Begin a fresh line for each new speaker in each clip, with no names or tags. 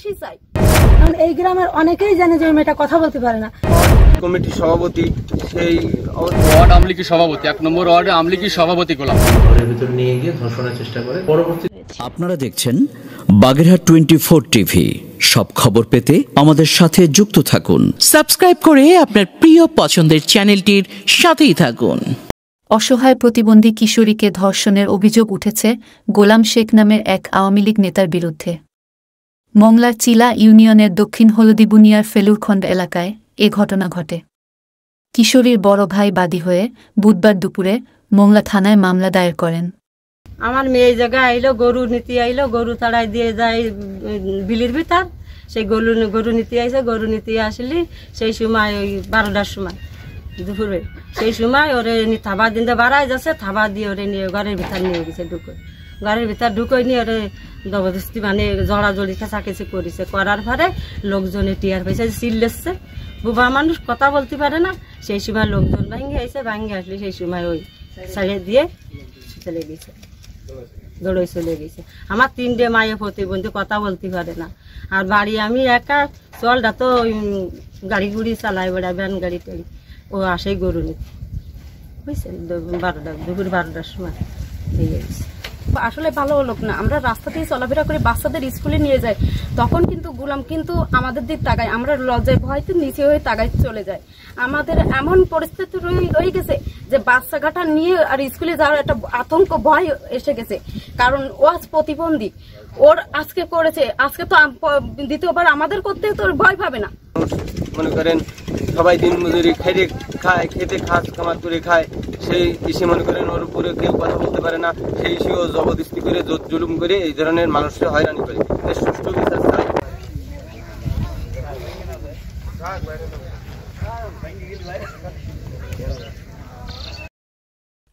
ফাঁসি চাই। কারণ এই গ্রামের অনেকেই জানে যে ওই মেয়েটা কথা বলতে পারে না।
কমিটির সভাপতি, সেই ওয়ার্ড আওয়ামী লীগের সভাপতি, 1 নম্বর ওয়ার্ডে আওয়ামী লীগের সভাপতি গোলাম
ঘরের ভিতর নিয়ে গিয়ে ধর্ষণের চেষ্টা করে। পরবর্তী
আপনারা দেখছেন বাগেরহাট 24 টিভি। সব খবর পেতে আমাদের সাথে যুক্ত থাকুন।
সাবস্ক্রাইব করে আপনার প্রিয় পছন্দের চ্যানেলটির সাথেই থাকুন।
অসহায় প্রতিবন্ধী কিশোরীকে ধর্ষণের অভিযোগ উঠেছে গোলাম শেখ নামের এক আওয়ামী লীগ নেতার বিরুদ্ধে। মংলার চিলা ইউনিয়নের দক্ষিণ হলদিবুনিয়ার ফেলুরখণ্ড এলাকায় এ ঘটনা ঘটে। কিশোরীর বড় ভাই বাদী হয়ে বুধবার দুপুরে মংলা থানায় মামলা দায়ের করেন।
আমার মেয়ে জায়গা আইলো, গরু নীতি আইলো, গরু তাড়াই দিয়ে যায় বিলির ভিতর। সেই গরু নীতি আইছে, গরু নীতি আসলি সেই সময় ওই 12টার সময় দুপুরে, সেই সময় ওরে থাবা দিনতে বাড়াই যাচ্ছে, থাবা দিয়ে ওরে নিয়ে ঘরের ভিতর নিয়ে গেছে। ঘরের ভিতর ঢুকোই নিয়ে ওরে জবরদস্তি মানে জড়াজড়ি খেঁচাখেঁচি করেছে। করার পরে লোকজনে টিয়ার পাইছে, চিল্লেছে। বুবা মানুষ কথা বলতে পারে না। সেই সময় লোকজন ভাঙ্গে আইছে, ভাঙ্গে আসলে সেই সময় ওই ছেড়ে দিয়ে চলে গেছে, দৌড়ে চলে গেছে। আমার 3টে মায়ের প্রতিবন্ধী, কথা বলতে পারে না। আর বাড়ি আমি একা, চলটা তো গাড়ি গুড়ি চালাই বেড়া, ভ্যান গাড়ি টাড়ি। ও আসেই গরু নিতে, বুঝছেন, দুপুর 12টার সময় হয়ে গেছে।
আসলে ভালো লোক না। আমরা রাস্তা দিয়ে চলাফেরা করে বাচ্চাদের স্কুলে নিয়ে যাই, তখন কিন্তু গোলাম কিন্তু আমাদের দিক তাকায়। আমরা লজ্জায় ভয়তে নিচে হয়ে তাকায় চলে যায়। আমাদের এমন পরিস্থিতি রয়ে গেছে যে বাচ্চা ঘাটা নিয়ে আর স্কুলে যাওয়ার একটা আতঙ্ক ভয় এসে গেছে। কারণ ও আজ প্রতিবন্ধী, ওর আজকে করেছে, আজকে তো দ্বিতীয়বার আমাদের করতে তো ভয় পাবে না।
মনে করেন সবাই দিন মজুরি খেতে খাস কামার করে খায়, সেই ইসে মনে করেন ওর উপরে কেউ কথা বলতে পারে না। সেই ইসে ও জবরদস্তি করে জুলুম করে এই ধরনের মানুষকে হয়রানি করে। সুষ্ঠু বিচার চাই।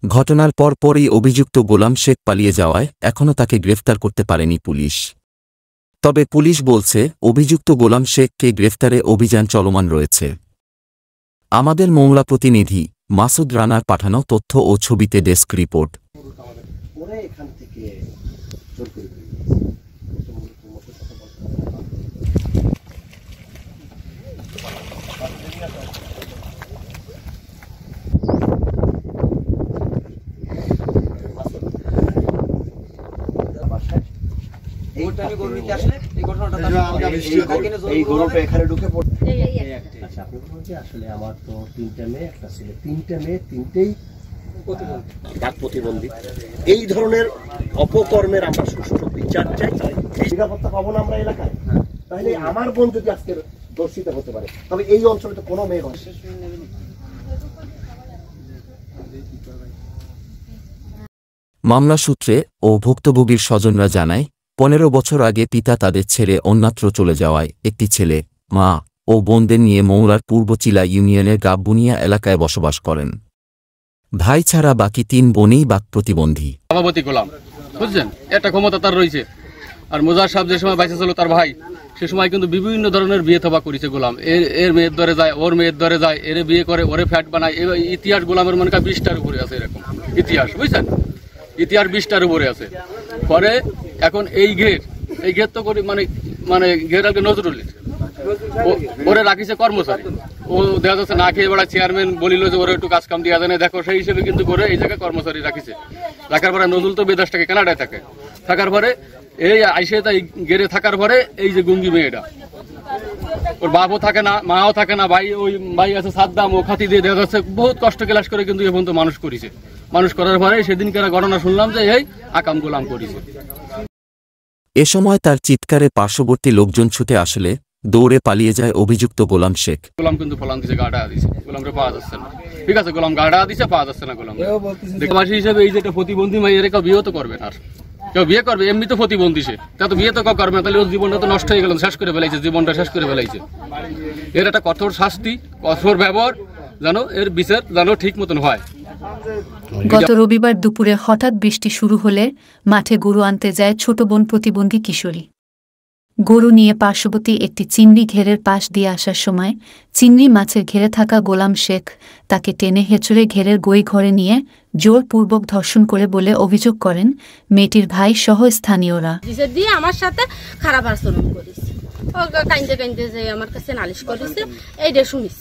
ঘটনার পরপরই অভিযুক্ত গোলাম শেখ পালিয়ে যাওয়ায় এখনও তাকে গ্রেফতার করতে পারেনি পুলিশ। তবে পুলিশ বলছে অভিযুক্ত গোলাম শেখকে গ্রেফতারে অভিযান চলমান রয়েছে। আমাদের মংলা প্রতিনিধি মাসুদ রানার পাঠানো তথ্য ও ছবিতে ডেস্ক রিপোর্ট।
আসলে আমার তো 3টা মেয়ে, একটা ছেলে, 3টে মেয়ে, 3টেই প্রতিবন্ধী। এই ধরনের অপকর্মের আমরা সুষ্ঠু বিচার চাই। নিরাপত্তা পাবো না আমরা এলাকায়। তাহলে আমার বোন যদি আজকে দর্শিত হতে পারে, তবে এই অঞ্চলে তো কোনো মেয়ে হয়।
মামলা সূত্রে ও ভুক্তভোগীর স্বজনরা জানায় 15 বছর আগে পিতা তাদের ছেড়ে অন্যত্র চলে যাওয়ায় একটি ছেলে, মা ও বোনদের নিয়ে মৌলার পূর্ব চিলা ইউনিয়নের গাববুনিয়া এলাকায় বসবাস করেন। ভাই ছাড়া বাকি 3 বোনেই বাক প্রতিবন্ধী।
সভাপতি গোলাম, বুঝছেন, একটা ক্ষমতা তার রয়েছে। আর মোজার সাহেব যে সময় বাইসে ছিল তার ভাই, সে সময় কিন্তু বিভিন্ন ধরনের বিয়ে থবা করেছে গোলাম। এর মেয়ের দরে যায়, ওর মেয়ের দরে যায়, এর বিয়ে করে, ওরে ফ্যাট বানায়। ইতিহাস গোলামের মনে 20টার উপরে আছে, এরকম ইতিহাস, বুঝছেন, ইতিহাস 20টার উপরে আছে। পরে এখন এই ঘের তো করি মানে ঘের আগে নজরুল ওরে রাখিছে কর্মচারী। ও দেখা যাচ্ছে না খেয়ে বেড়া চেয়ারম্যান বলিল যে ওরা একটু কাজ কাম দিয়া জানে, দেখো সেই হিসেবে কিন্তু করে এই জায়গায় কর্মচারী রাখিছে। রাখার পরে নজরুল তো বিদেশ থেকে কানাডায় থাকে, থাকার পরে এই আইসে তাই গেড়ে থাকার পরে এই যে গুঙ্গি মেয়েটা, ওর বাপও থাকে না, মাও থাকে না, ওই ভাই আছে সাদ্দাম, ও খাতি দিয়ে দেখা যাচ্ছে বহুত কষ্ট ক্লাস করে কিন্তু এখন তো মানুষ করেছে। মানুষ করার পরে সেদিনকার ঘটনা শুনলাম যে এই আকাম গোলাম করেছে।
এ সময় তার চিৎকারে পার্শ্ববর্তী লোকজন ছুটে আসলে দৌড়ে পালিয়ে যায় অভিযুক্ত গোলাম শেখ।
গোলাম কিন্তু ফলান দিছে, গাড়া দিছে, গোলামরে পাওয়া যাচ্ছে না। ঠিক আছে, গোলাম গাড়া দিছে, পাওয়া যাচ্ছে না গোলাম। দেশবাসী হিসেবে এই যেটা প্রতিবন্ধী মেয়ের কেউ বিয়ে তো করবে না, কেউ বিয়ে করবে এমনি তো প্রতিবন্ধী, সে তা তো বিয়ে তো কেউ করবে না। তাহলে ওর জীবনটা তো নষ্ট হয়ে গেল, শেষ করে ফেলাইছে, জীবনটা শেষ করে ফেলাইছে। এর একটা কঠোর শাস্তি, কঠোর ব্যবহার যেন এর বিচার যেন ঠিক মতন হয়।
গত রবিবার দুপুরে হঠাৎ বৃষ্টি শুরু হলে মাঠে গরু আনতে যায় ছোট বোন প্রতিবন্ধী কিশোরী। গরু নিয়ে পার্শ্ববর্তী একটি চিংড়ি ঘেরের পাশ দিয়ে আসার সময় চিংড়ি মাছের ঘেরে থাকা গোলাম শেখ তাকে টেনে হেঁচড়ে ঘেরের গই ঘরে নিয়ে জোরপূর্বক ধর্ষণ করে বলে অভিযোগ করেন মেয়েটির ভাই সহ স্থানীয়রা।
দিয়ে আমার সাথে খারাপ আচরণ করেছে,
ও কাইন্দে কাইন্দে যে আমার কাছে নালিশ করেছে, এইটা শুনিস।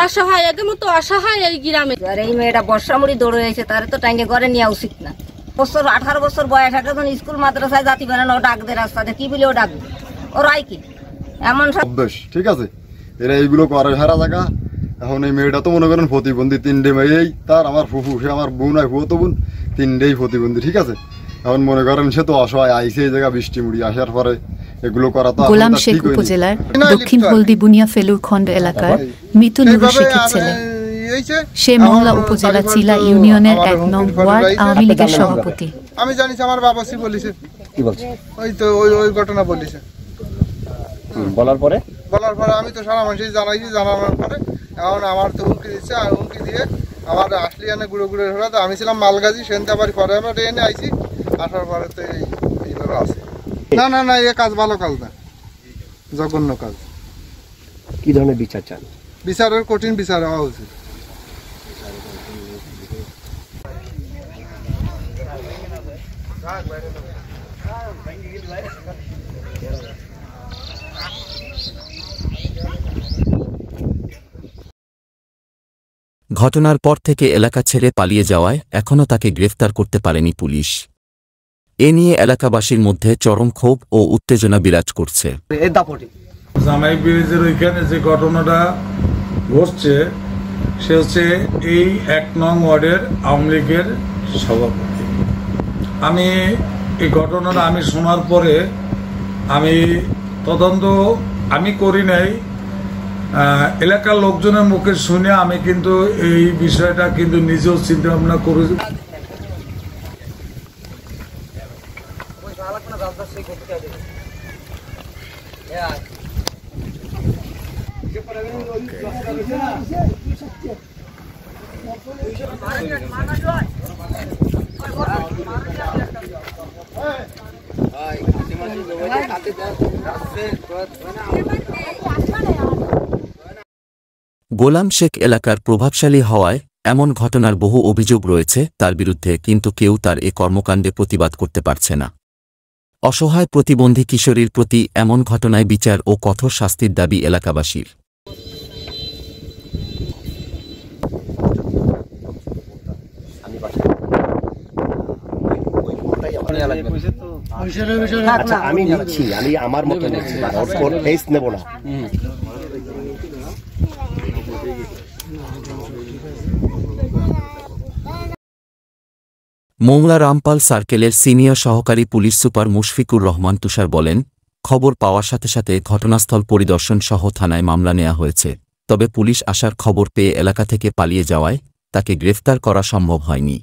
অসহায় একদম তো অসহায় এই গ্রামে।
আর এই মেয়েটা বর্ষামুড়ি দৌড়ে হয়েছে, তার তো টাইনে ঘরে নেওয়া উচিত না। 18 বছর বয়স, একটা যখন স্কুল মাদ্রাসায় জাতি বেড়ানো ও ডাক দেয় রাস্তাতে, কি বলে ও ডাকবে, ও রায় কি এমন
অভ্যাস। ঠিক আছে, এরা এইগুলো করে সারা জায়গা। এখন এই মেয়েটা তো মনে করেন প্রতিবন্ধী, 3টে মেয়েই তার, আমার ফুফু, সে আমার বোন হয়, ফুয়ো তো বোন, 3টেই প্রতিবন্ধী। ঠিক আছে, এখন মনে করেন সে তো অসহায়, আইসে এই জায়গা বৃষ্টি মুড়ি আসার পরে এগুলো করা তো
গোলাম শেখ উপজেলার দক্ষিণ হলদিবুনিয়া ফেলুর খন্ড এলাকার মৃত নুরুল শেখের ছেলে। সে মংলা উপজেলা চিলা ইউনিয়নের 1 নং ওয়ার্ড আওয়ামী লীগের সভাপতি।
আমি জানিস আমার বাবাসি বলিছে,
কি বলছে?
ওই তো ওই ঘটনা বলিছে।
বলার পরে
আমি তো সারা মানুষ জানাইছি, জানানোর পরে এখন আমার তো হুমকি দিচ্ছে, আর হুমকি দিয়ে আমার আসলি এনে গুঁড়ো গুঁড়ো হলো। তো আমি ছিলাম মালগাজি, সেনতে আবার পরে আমরা ট্রেনে আইছি, আসার পরে তো এইভাবে আছে। না এ কাজ ভালো কাজ না, জঘন্য কাজ।
কি ধরনের বিচার চান?
বিচারের কঠিন বিচার হওয়া উচিত।
ঘটনার পর থেকে এলাকা ছেড়ে পালিয়ে যাওয়ায় এখনও তাকে গ্রেফতার করতে পারেনি পুলিশ। এ নিয়ে এলাকাবাসীর মধ্যে চরম ক্ষোভ ও উত্তেজনা বিরাজ করছে।
জামাই ব্রিজের ওইখানে যে ঘটনাটা ঘটছে, সে হচ্ছে এই 1 নং ওয়ার্ডের আওয়ামী লীগের সভাপতি। আমি এই ঘটনাটা আমি শোনার পরে আমি তদন্ত আমি করি নাই, এলাকার লোকজনের মুখে শুনে আমি কিন্তু এই বিষয়টা কিন্তু নিজেও চিন্তা ভাবনা করেছি।
গোলাম শেখ এলাকার প্রভাবশালী হওয়ায় এমন ঘটনার বহু অভিযোগ রয়েছে তার বিরুদ্ধে, কিন্তু কেউ তার এ কর্মকাণ্ডে প্রতিবাদ করতে পারছে না। অসহায় প্রতিবন্ধী কিশোরীর প্রতি এমন ঘটনায় বিচার ও কঠোর শাস্তির দাবি এলাকাবাসীর।
আমি নিচ্ছি, আমি আমার মতো নিচ্ছি, নেব না।
মোংলা রামপাল সার্কেলের সিনিয়র সহকারী পুলিশ সুপার মুশফিকুর রহমান তুষার বলেন, খবর পাওয়ার সাথে সাথে ঘটনাস্থল পরিদর্শন সহ থানায় মামলা নেওয়া হয়েছে। তবে পুলিশ আসার খবর পেয়ে এলাকা থেকে পালিয়ে যাওয়ায় তাকে গ্রেফতার করা সম্ভব হয়নি।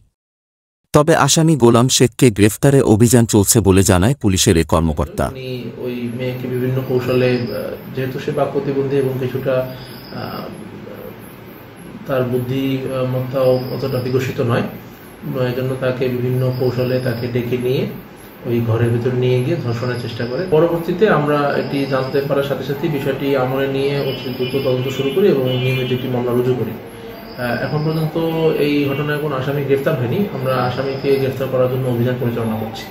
তবে আসামি গোলাম শেখকে গ্রেফতারে অভিযান চলছে বলে জানায় পুলিশের এ কর্মকর্তা।
ওই মেয়েকে বিভিন্ন কৌশলে, যেহেতু সে বাক প্রতিবন্ধী এবং কিছুটা তার বুদ্ধিমত্তাও অতটা বিকশিত নয়, এই জন্য তাকে বিভিন্ন কৌশলে তাকে ডেকে নিয়ে ওই ঘরের ভিতর নিয়ে গিয়ে ধর্ষণের চেষ্টা করে। পরবর্তীতে আমরা এটি জানতে পারার সাথে সাথে বিষয়টি আমলে নিয়ে দ্রুত তদন্ত শুরু করি এবং নিয়মিত একটি মামলা রুজু করি। এখন পর্যন্ত এই ঘটনায় কোনো আসামি গ্রেফতার হয়নি। আমরা আসামিকে গ্রেফতার করার জন্য অভিযান পরিচালনা করছি।